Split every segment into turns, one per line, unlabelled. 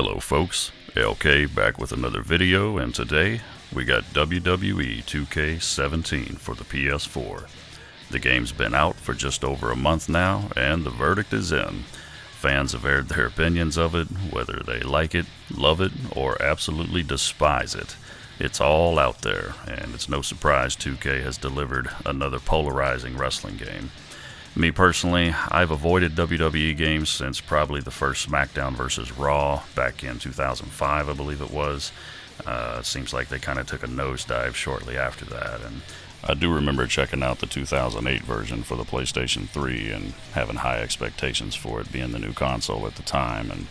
Hello folks, LK back with another video, and today we got WWE 2K17 for the PS4. The game's been out for just over a month now, and the verdict is in. Fans have aired their opinions of it, whether they like it, love it, or absolutely despise it. It's all out there, and it's no surprise 2K has delivered another polarizing wrestling game. Me personally, I've avoided WWE games since probably the first SmackDown vs. Raw back in 2005, I believe it was. It seems like they kind of took a nosedive shortly after that, and I do remember checking out the 2008 version for the PlayStation 3 and having high expectations for it being the new console at the time, and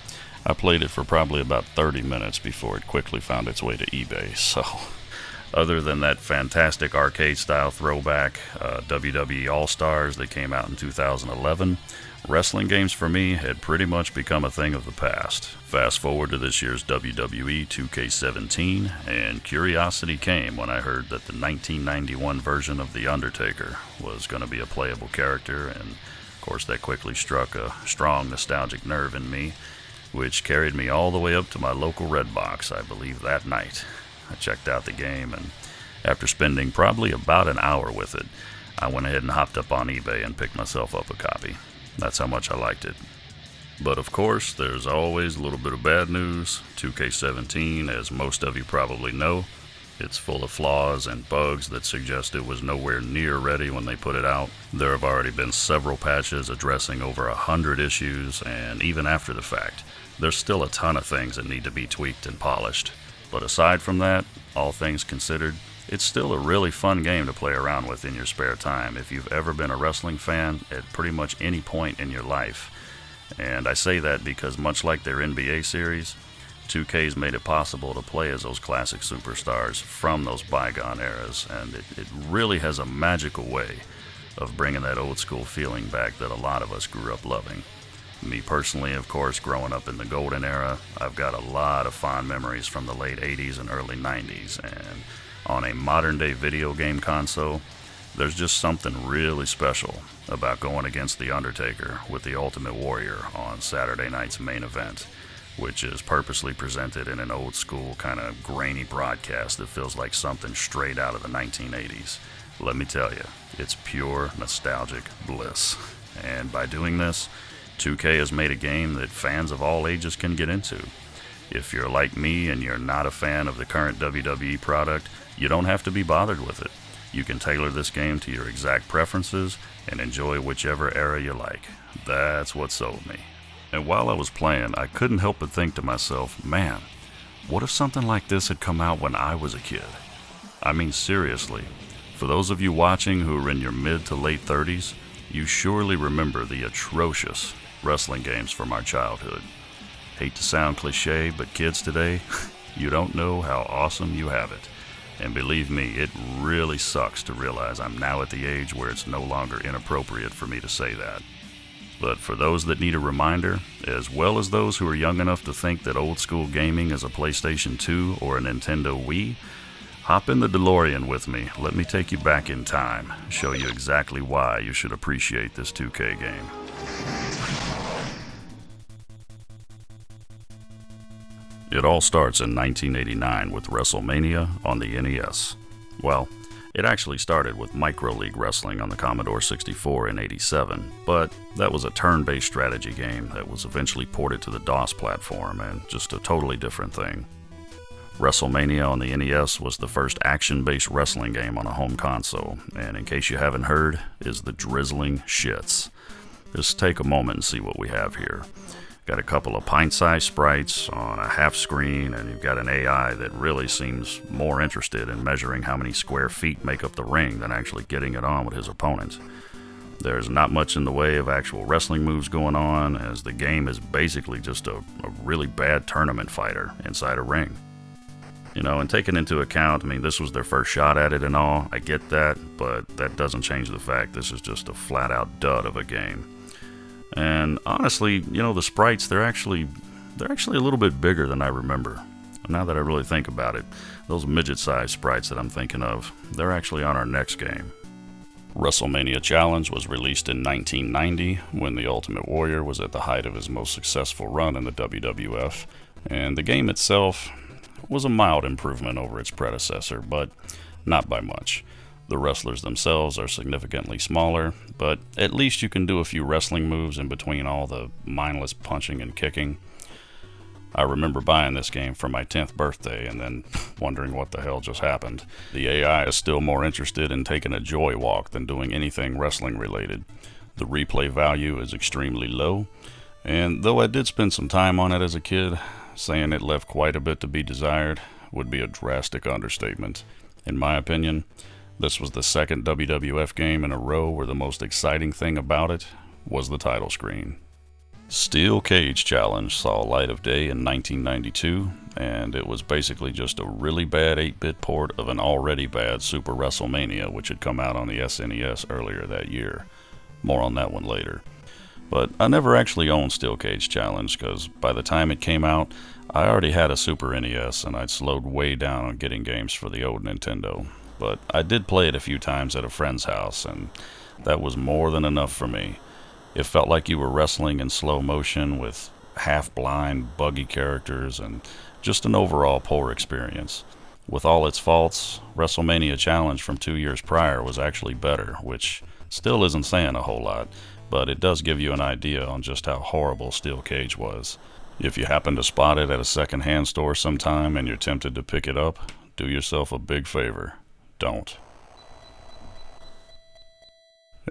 I played it for probably about 30 minutes before it quickly found its way to eBay, so other than that fantastic arcade-style throwback, WWE All-Stars that came out in 2011, wrestling games for me had pretty much become a thing of the past. Fast forward to this year's WWE 2K17, and curiosity came when I heard that the 1991 version of The Undertaker was going to be a playable character, and of course that quickly struck a strong nostalgic nerve in me, which carried me all the way up to my local Redbox, I believe, that night. I checked out the game, and after spending probably about an hour with it, I went ahead and hopped up on eBay and picked myself up a copy. That's how much I liked it. But of course, there's always a little bit of bad news. 2K17, as most of you probably know, it's full of flaws and bugs that suggest it was nowhere near ready when they put it out. There have already been several patches addressing over 100 issues, and even after the fact, there's still a ton of things that need to be tweaked and polished. But aside from that, all things considered, it's still a really fun game to play around with in your spare time if you've ever been a wrestling fan at pretty much any point in your life. And I say that because much like their NBA series, 2K's made it possible to play as those classic superstars from those bygone eras, and it really has a magical way of bringing that old school feeling back that a lot of us grew up loving. Me personally, of course, growing up in the golden era, I've got a lot of fond memories from the late 80s and early 90s, and on a modern-day video game console, there's just something really special about going against The Undertaker with the Ultimate Warrior on Saturday night's main event, which is purposely presented in an old-school kind of grainy broadcast that feels like something straight out of the 1980s. Let me tell you, it's pure nostalgic bliss. And by doing this, 2K has made a game that fans of all ages can get into. If you're like me and you're not a fan of the current WWE product, you don't have to be bothered with it. You can tailor this game to your exact preferences and enjoy whichever era you like. That's what sold me. And while I was playing, I couldn't help but think to myself, man, what if something like this had come out when I was a kid? I mean, seriously, for those of you watching who are in your mid to late 30s, you surely remember the atrocious wrestling games from our childhood. Hate to sound cliche, but kids today, you don't know how awesome you have it. And believe me, it really sucks to realize I'm now at the age where it's no longer inappropriate for me to say that. But for those that need a reminder, as well as those who are young enough to think that old school gaming is a PlayStation 2 or a Nintendo Wii, hop in the DeLorean with me. Let me take you back in time, show you exactly why you should appreciate this 2K game. It all starts in 1989 with Wrestlemania on the NES. Well, it actually started with Micro League Wrestling on the Commodore 64 in '87, but that was a turn-based strategy game that was eventually ported to the DOS platform, and just a totally different thing. Wrestlemania on the NES was the first action-based wrestling game on a home console, and in case you haven't heard, is the drizzling shits. Just take a moment and see what we have here. Got a couple of pint-sized sprites on a half screen, and you've got an AI that really seems more interested in measuring how many square feet make up the ring than actually getting it on with his opponents. There's not much in the way of actual wrestling moves going on, as the game is basically just a really bad tournament fighter inside a ring. You know, and taking into account, I mean, this was their first shot at it and all, I get that, but that doesn't change the fact this is just a flat-out dud of a game. And honestly, you know, the sprites, they're actually a little bit bigger than I remember. Now that I really think about it, those midget-sized sprites that I'm thinking of, they're actually on our next game. Wrestlemania Challenge was released in 1990 when the Ultimate Warrior was at the height of his most successful run in the WWF, And the game itself was a mild improvement over its predecessor, but not by much. The wrestlers themselves are significantly smaller, but at least you can do a few wrestling moves in between all the mindless punching and kicking. I remember buying this game for my 10th birthday and then wondering what the hell just happened. The AI is still more interested in taking a joy walk than doing anything wrestling related. The replay value is extremely low, and though I did spend some time on it as a kid, saying it left quite a bit to be desired would be a drastic understatement. In my opinion, this was the second WWF game in a row where the most exciting thing about it was the title screen. Steel Cage Challenge saw light of day in 1992, and it was basically just a really bad 8-bit port of an already bad Super Wrestlemania, which had come out on the SNES earlier that year. More on that one later. But I never actually owned Steel Cage Challenge, because by the time it came out, I already had a Super NES, and I'd slowed way down on getting games for the old Nintendo. But I did play it a few times at a friend's house, and that was more than enough for me. It felt like you were wrestling in slow motion with half-blind, buggy characters, and just an overall poor experience. With all its faults, Wrestlemania Challenge from 2 years prior was actually better, which still isn't saying a whole lot, but it does give you an idea on just how horrible Steel Cage was. If you happen to spot it at a second-hand store sometime and you're tempted to pick it up, do yourself a big favor. Don't.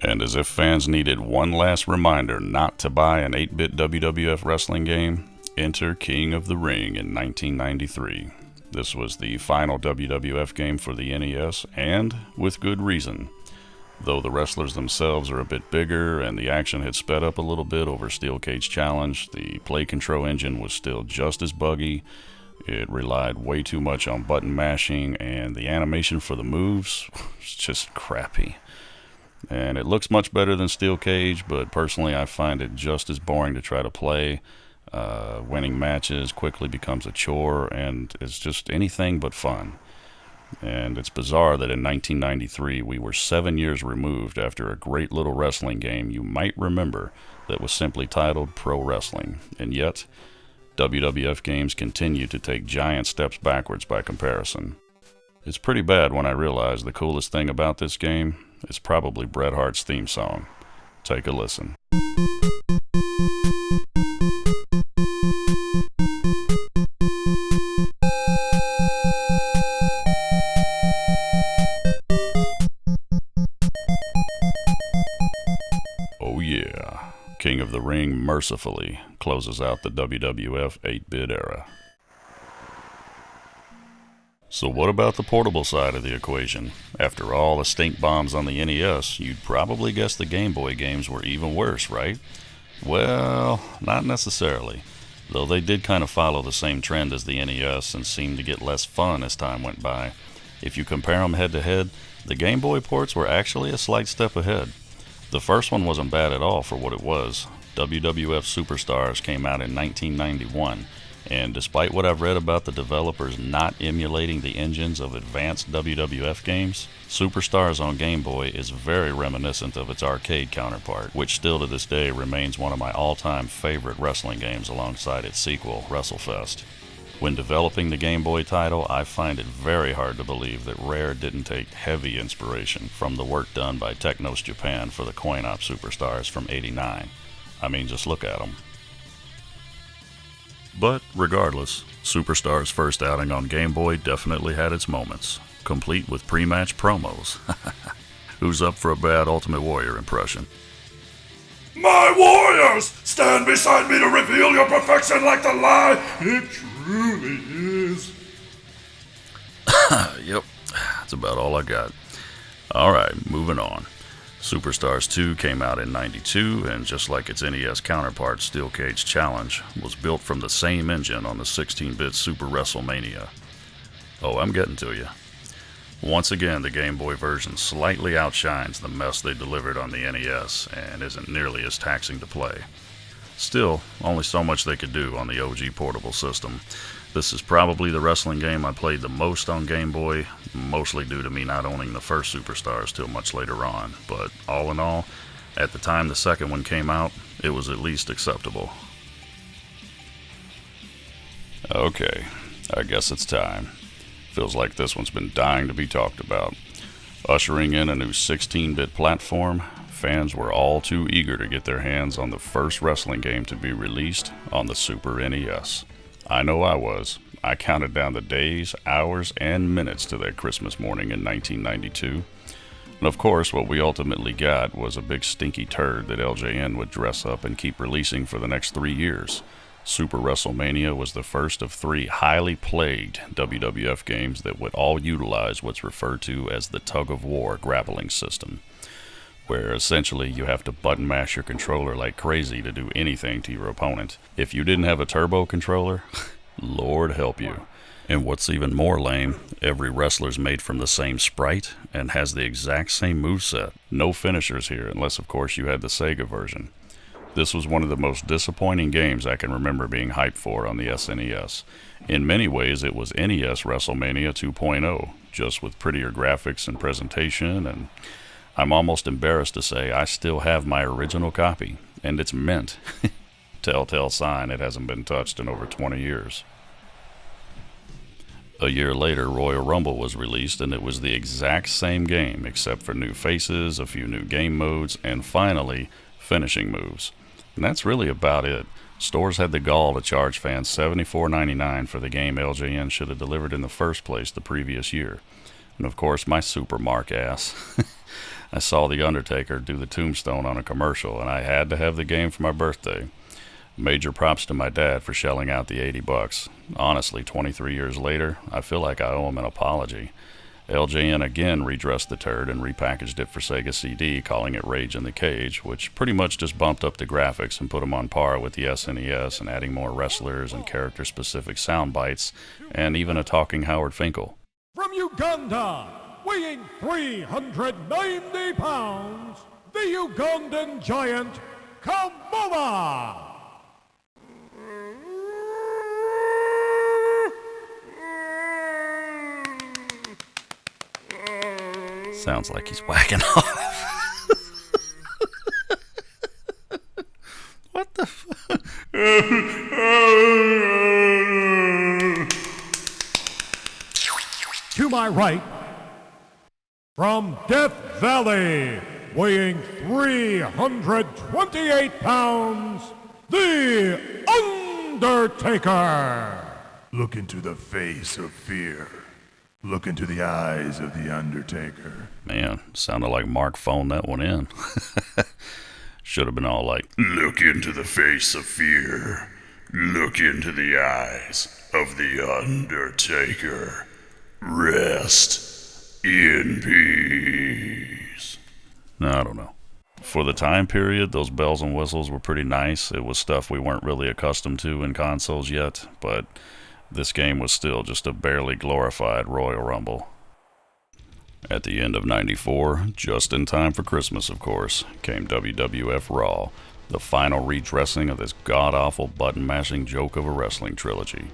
And as if fans needed one last reminder not to buy an 8-bit WWF wrestling game, enter King of the Ring in 1993. This was the final WWF game for the NES, and with good reason. Though the wrestlers themselves are a bit bigger and the action had sped up a little bit over Steel Cage Challenge, the play control engine was still just as buggy. It relied way too much on button mashing, and the animation for the moves was just crappy. And it looks much better than Steel Cage, but personally I find it just as boring to try to play. Winning matches quickly becomes a chore, and it's just anything but fun. And it's bizarre that in 1993 we were 7 years removed after a great little wrestling game you might remember that was simply titled Pro Wrestling, and yet WWF games continue to take giant steps backwards by comparison. It's pretty bad when I realize the coolest thing about this game is probably Bret Hart's theme song. Take a listen. Oh yeah, King of the Ring mercifully closes out the WWF 8-bit era. So what about the portable side of the equation? After all the stink bombs on the NES, you'd probably guess the Game Boy games were even worse, right? Well, not necessarily, though they did kind of follow the same trend as the NES and seemed to get less fun as time went by. If you compare them head to head, the Game Boy ports were actually a slight step ahead. The first one wasn't bad at all for what it was. WWF Superstars came out in 1991, and despite what I've read about the developers not emulating the engines of advanced WWF games, Superstars on Game Boy is very reminiscent of its arcade counterpart, which still to this day remains one of my all-time favorite wrestling games alongside its sequel, WrestleFest. When developing the Game Boy title, I find it very hard to believe that Rare didn't take heavy inspiration from the work done by Technos Japan for the coin-op Superstars from '89. I mean, just look at them. But regardless, Superstars' first outing on Game Boy definitely had its moments, complete with pre-match promos. Who's up for a bad Ultimate Warrior impression?
My warriors, stand beside me to reveal your perfection like the lie it truly is.
Yep, that's about all I got. Alright, moving on. Superstars 2 came out in '92, and just like its NES counterpart, Steel Cage Challenge was built from the same engine on the 16-bit Super Wrestlemania. Oh, I'm getting to you. Once again, the Game Boy version slightly outshines the mess they delivered on the NES and isn't nearly as taxing to play. Still, only so much they could do on the OG portable system. This is probably the wrestling game I played the most on Game Boy, mostly due to me not owning the first Superstars till much later on, but all in all, at the time the second one came out, it was at least acceptable. Okay, I guess it's time. Feels like this one's been dying to be talked about. Ushering in a new 16-bit platform, fans were all too eager to get their hands on the first wrestling game to be released on the Super NES. I know I was. I counted down the days, hours, and minutes to that Christmas morning in 1992. And of course, what we ultimately got was a big stinky turd that LJN would dress up and keep releasing for the next 3 years. Super Wrestlemania was the first of 3 highly plagued WWF games that would all utilize what's referred to as the tug-of-war grappling system, where essentially you have to button mash your controller like crazy to do anything to your opponent. If you didn't have a turbo controller, Lord help you. And what's even more lame, every wrestler's made from the same sprite and has the exact same moveset. No finishers here, unless of course you had the Sega version. This was one of the most disappointing games I can remember being hyped for on the SNES. In many ways, it was NES WrestleMania 2.0, just with prettier graphics and presentation, and I'm almost embarrassed to say I still have my original copy, and it's mint. Telltale sign it hasn't been touched in over 20 years. A year later, Royal Rumble was released, and it was the exact same game, except for new faces, a few new game modes, and finally, finishing moves. And that's really about it. Stores had the gall to charge fans $74.99 for the game LJN should have delivered in the first place the previous year. And of course, my super mark ass. I saw The Undertaker do the tombstone on a commercial, and I had to have the game for my birthday. Major props to my dad for shelling out the $80. Honestly, 23 years later, I feel like I owe him an apology. LJN again redressed the turd and repackaged it for Sega CD, calling it Rage in the Cage, which pretty much just bumped up the graphics and put them on par with the SNES and adding more wrestlers and character-specific sound bites, and even a talking Howard Finkel.
From Uganda, weighing 390 pounds, the Ugandan giant, Kamala!
Sounds like he's whacking off. What the fuck?
To my right, from Death Valley, weighing 328 pounds, The Undertaker!
Look into the face of fear. Look into the eyes of the Undertaker.
Man, sounded like Mark phoned that one in. Should have been all like,
Look into the face of fear. Look into the eyes of the Undertaker. Rest in peace.
no, I don't know. For the time period, those bells and whistles were pretty nice. It was stuff we weren't really accustomed to in consoles yet, but this game was still just a barely glorified Royal Rumble. At the end of '94, just in time for Christmas of course, came WWF Raw, the final redressing of this god-awful button-mashing joke of a wrestling trilogy.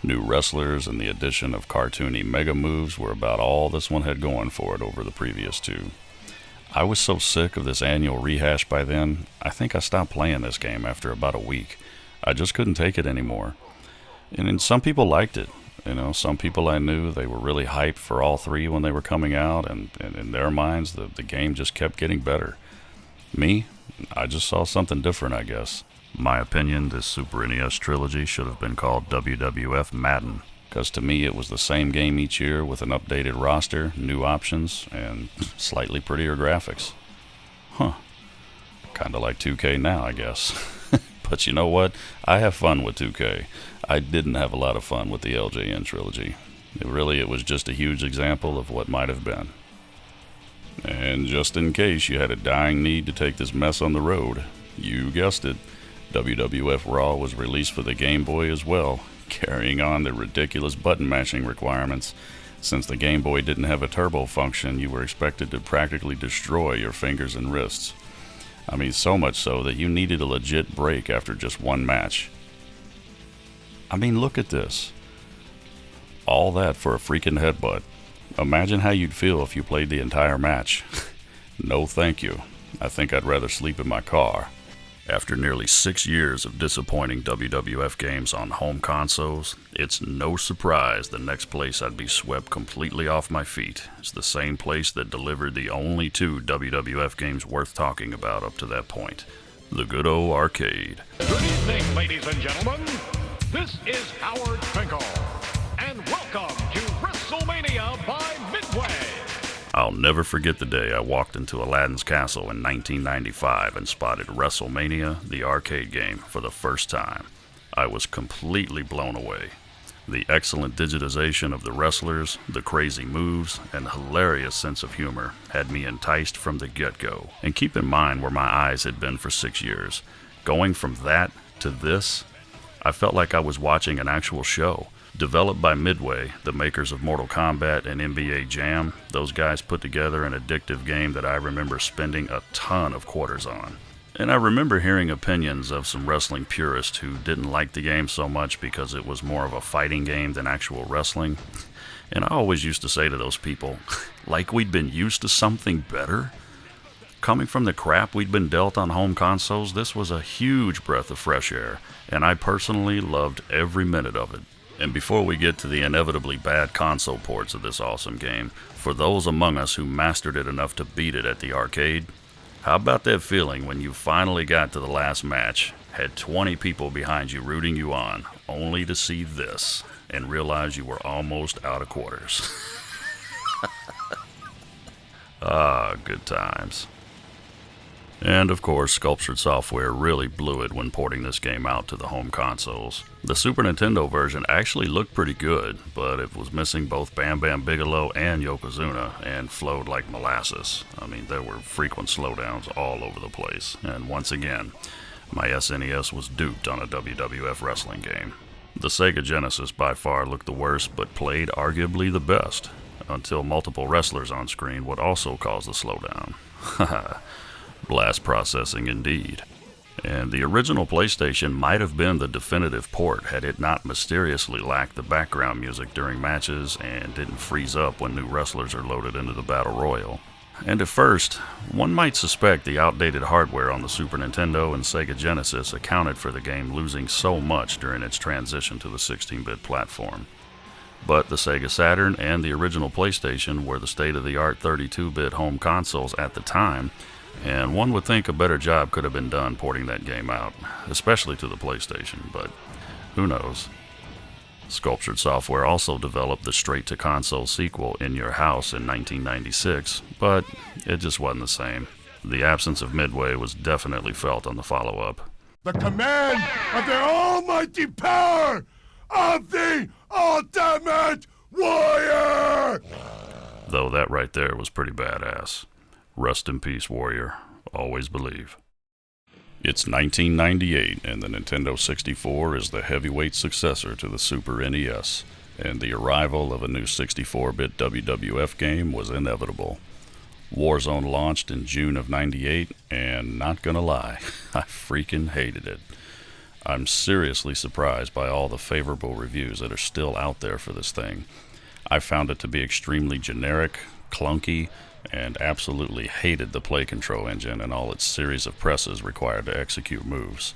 New wrestlers and the addition of cartoony mega moves were about all this one had going for it over the previous 2. I was so sick of this annual rehash by then, I think I stopped playing this game after about a week. I just couldn't take it anymore. And some people liked it. You know, some people I knew, they were really hyped for all 3 when they were coming out, and in their minds, the game just kept getting better. Me, I just saw something different, I guess. My opinion, this Super NES trilogy should have been called WWF Madden, because to me it was the same game each year with an updated roster, new options, and slightly prettier graphics. Huh. Kinda like 2K now, I guess. But you know what? I have fun with 2K. I didn't have a lot of fun with the LJN trilogy. It was just a huge example of what might have been. And just in case you had a dying need to take this mess on the road, you guessed it, WWF Raw was released for the Game Boy as well, carrying on the ridiculous button mashing requirements. Since the Game Boy didn't have a turbo function, you were expected to practically destroy your fingers and wrists. I mean, so much so that you needed a legit break after just one match. I mean, look at this. All that for a freaking headbutt. Imagine how you'd feel if you played the entire match. No thank you. I think I'd rather sleep in my car. After nearly 6 years of disappointing WWF games on home consoles, it's no surprise the next place I'd be swept completely off my feet is the same place that delivered the only 2 WWF games worth talking about up to that point, the good old arcade.
Good evening, ladies and gentlemen. This is Howard Finkel, and welcome to Wrestlemania by Midway.
I'll never forget the day I walked into Aladdin's Castle in 1995 and spotted Wrestlemania the Arcade game for the first time. I was completely blown away. The excellent digitization of the wrestlers, the crazy moves, and hilarious sense of humor had me enticed from the get-go. And keep in mind where my eyes had been for 6 years. Going from that to this, I felt like I was watching an actual show. Developed by Midway, the makers of Mortal Kombat and NBA Jam, those guys put together an addictive game that I remember spending a ton of quarters on. And I remember hearing opinions of some wrestling purists who didn't like the game so much because it was more of a fighting game than actual wrestling. And I always used to say to those people, like we'd been used to something better? Coming from the crap we'd been dealt on home consoles, this was a huge breath of fresh air, and I personally loved every minute of it. And before we get to the inevitably bad console ports of this awesome game, for those among us who mastered it enough to beat it at the arcade, how about that feeling when you finally got to the last match, had 20 people behind you rooting you on, only to see this, and realize you were almost out of quarters? Ah, good times. And of course, Sculptured Software really blew it when porting this game out to the home consoles. The Super Nintendo version actually looked pretty good, but it was missing both Bam Bam Bigelow and Yokozuna, and flowed like molasses. I mean, there were frequent slowdowns all over the place, and once again, my SNES was duped on a WWF wrestling game. The Sega Genesis by far looked the worst, but played arguably the best, until multiple wrestlers on screen would also cause the slowdown. Haha. Blast processing indeed. And the original PlayStation might have been the definitive port had it not mysteriously lacked the background music during matches and didn't freeze up when new wrestlers are loaded into the Battle Royal. And at first, one might suspect the outdated hardware on the Super Nintendo and Sega Genesis accounted for the game losing so much during its transition to the 16-bit platform. But the Sega Saturn and the original PlayStation were the state-of-the-art 32-bit home consoles at the time, and one would think a better job could have been done porting that game out, especially to the PlayStation, but who knows. Sculptured Software also developed the straight-to-console sequel In Your House in 1996, but it just wasn't the same. The absence of Midway was definitely felt on the follow-up.
The command of the almighty power of the Ultimate Warrior!
Though that right there was pretty badass. Rest in peace, Warrior. Always believe. It's 1998, and the Nintendo 64 is the heavyweight successor to the Super NES, and the arrival of a new 64-bit WWF game was inevitable. Warzone launched in June of '98, and not gonna lie, I freaking hated it. I'm seriously surprised by all the favorable reviews that are still out there for this thing. I found it to be extremely generic, clunky, and absolutely hated the play control engine and all its series of presses required to execute moves.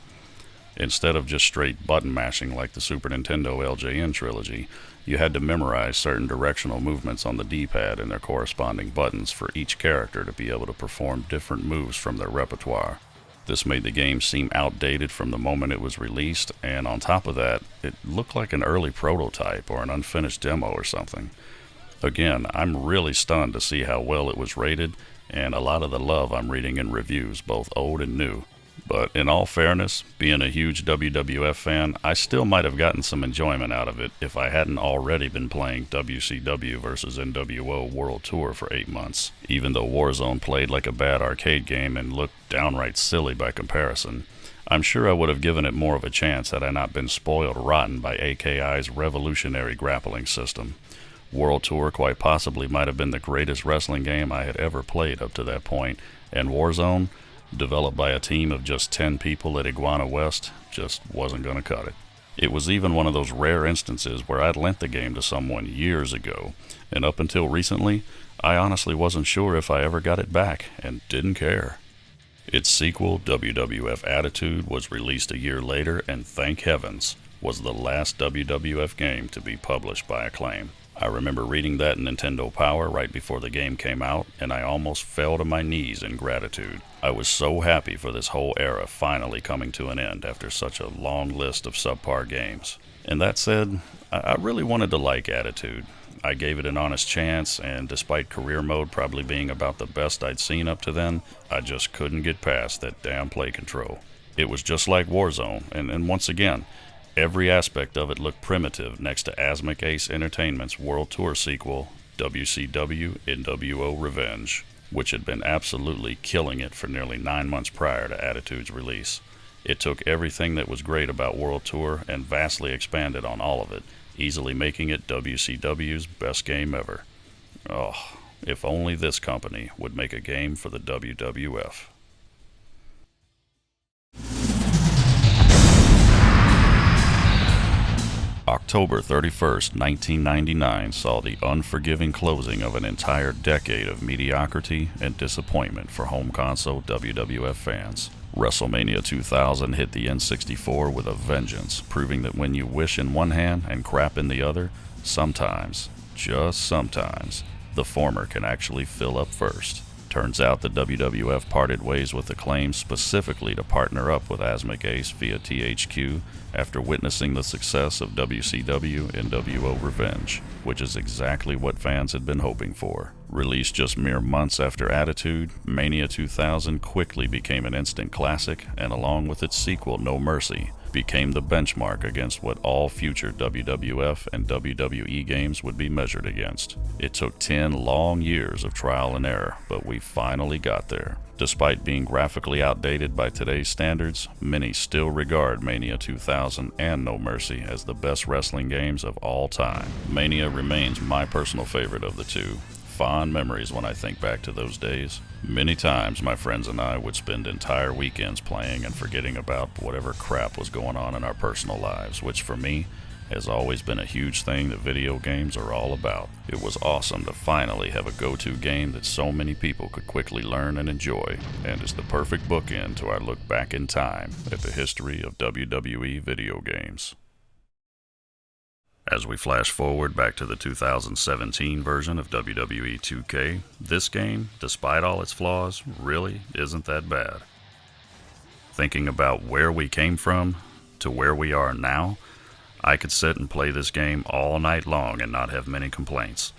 Instead of just straight button mashing like the Super Nintendo LJN trilogy, you had to memorize certain directional movements on the D-pad and their corresponding buttons for each character to be able to perform different moves from their repertoire. This made the game seem outdated from the moment it was released, and on top of that, it looked like an early prototype or an unfinished demo or something. Again, I'm really stunned to see how well it was rated, and a lot of the love I'm reading in reviews, both old and new. But in all fairness, being a huge WWF fan, I still might have gotten some enjoyment out of it if I hadn't already been playing WCW vs. NWO World Tour for 8 months, even though Warzone played like a bad arcade game and looked downright silly by comparison. I'm sure I would have given it more of a chance had I not been spoiled rotten by AKI's revolutionary grappling system. World Tour quite possibly might have been the greatest wrestling game I had ever played up to that point, and Warzone, developed by a team of just 10 people at Iguana West, just wasn't going to cut it. It was even one of those rare instances where I'd lent the game to someone years ago, and up until recently, I honestly wasn't sure if I ever got it back, and didn't care. Its sequel, WWF Attitude, was released a year later and, thank heavens, was the last WWF game to be published by Acclaim. I remember reading that in Nintendo Power right before the game came out, and I almost fell to my knees in gratitude. I was so happy for this whole era finally coming to an end after such a long list of subpar games. And that said, I really wanted to like Attitude. I gave it an honest chance, and despite career mode probably being about the best I'd seen up to then, I just couldn't get past that damn play control. It was just like Warzone, and once again, every aspect of it looked primitive next to Asmic Ace Entertainment's World Tour sequel, WCW NWO Revenge, which had been absolutely killing it for nearly 9 months prior to Attitude's release. It took everything that was great about World Tour and vastly expanded on all of it, easily making it WCW's best game ever. Oh, if only this company would make a game for the WWF. October 31st, 1999 saw the unforgiving closing of an entire decade of mediocrity and disappointment for home console WWF fans. Wrestlemania 2000 hit the N64 with a vengeance, proving that when you wish in one hand and crap in the other, sometimes, just sometimes, the former can actually fill up first. Turns out the WWF parted ways with Acclaim specifically to partner up with Asmic Ace via THQ after witnessing the success of WCW NWO Revenge, which is exactly what fans had been hoping for. Released just mere months after Attitude, Mania 2000 quickly became an instant classic, and along with its sequel No Mercy, became the benchmark against what all future WWF and WWE games would be measured against. It took 10 long years of trial and error, but we finally got there. Despite being graphically outdated by today's standards, many still regard Mania 2000 and No Mercy as the best wrestling games of all time. Mania remains my personal favorite of the two. Fond memories when I think back to those days. Many times my friends and I would spend entire weekends playing and forgetting about whatever crap was going on in our personal lives, which for me has always been a huge thing that video games are all about. It was awesome to finally have a go-to game that so many people could quickly learn and enjoy, and is the perfect bookend to our look back in time at the history of WWE video games. As we flash forward back to the 2017 version of WWE 2K, this game, despite all its flaws, really isn't that bad. Thinking about where we came from to where we are now, I could sit and play this game all night long and not have many complaints.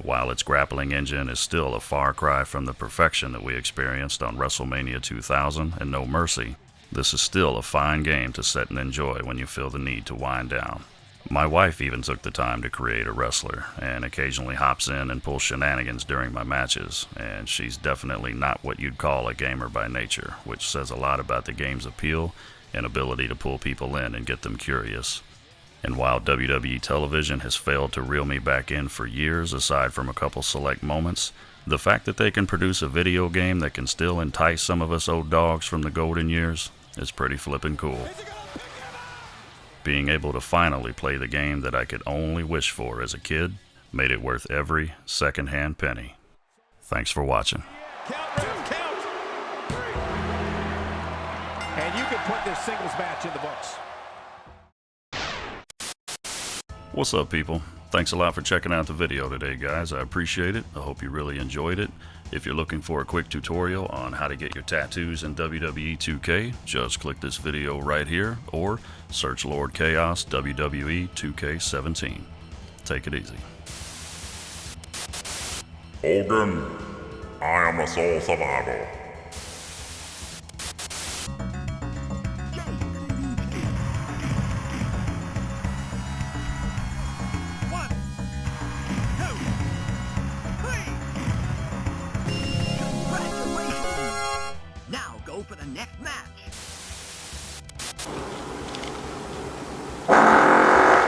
While its grappling engine is still a far cry from the perfection that we experienced on Wrestlemania 2000 and No Mercy, this is still a fine game to sit and enjoy when you feel the need to wind down. My wife even took the time to create a wrestler, and occasionally hops in and pulls shenanigans during my matches, and she's definitely not what you'd call a gamer by nature, which says a lot about the game's appeal and ability to pull people in and get them curious. And while WWE television has failed to reel me back in for years aside from a couple select moments, the fact that they can produce a video game that can still entice some of us old dogs from the golden years is pretty flippin' cool. Being able to finally play the game that I could only wish for as a kid made it worth every second-hand penny. Thanks for watching.
Count. And you can put this singles match in the books.
What's up, people? Thanks a lot for checking out the video today, guys. I appreciate it. I hope you really enjoyed it. If you're looking for a quick tutorial on how to get your tattoos in WWE 2K, just click this video right here, or search Lord Kayoss WWE 2K17. Take it easy.
Hogan, I am a sole survivor.
For the next match.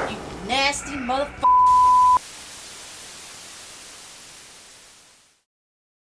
You nasty motherfucker.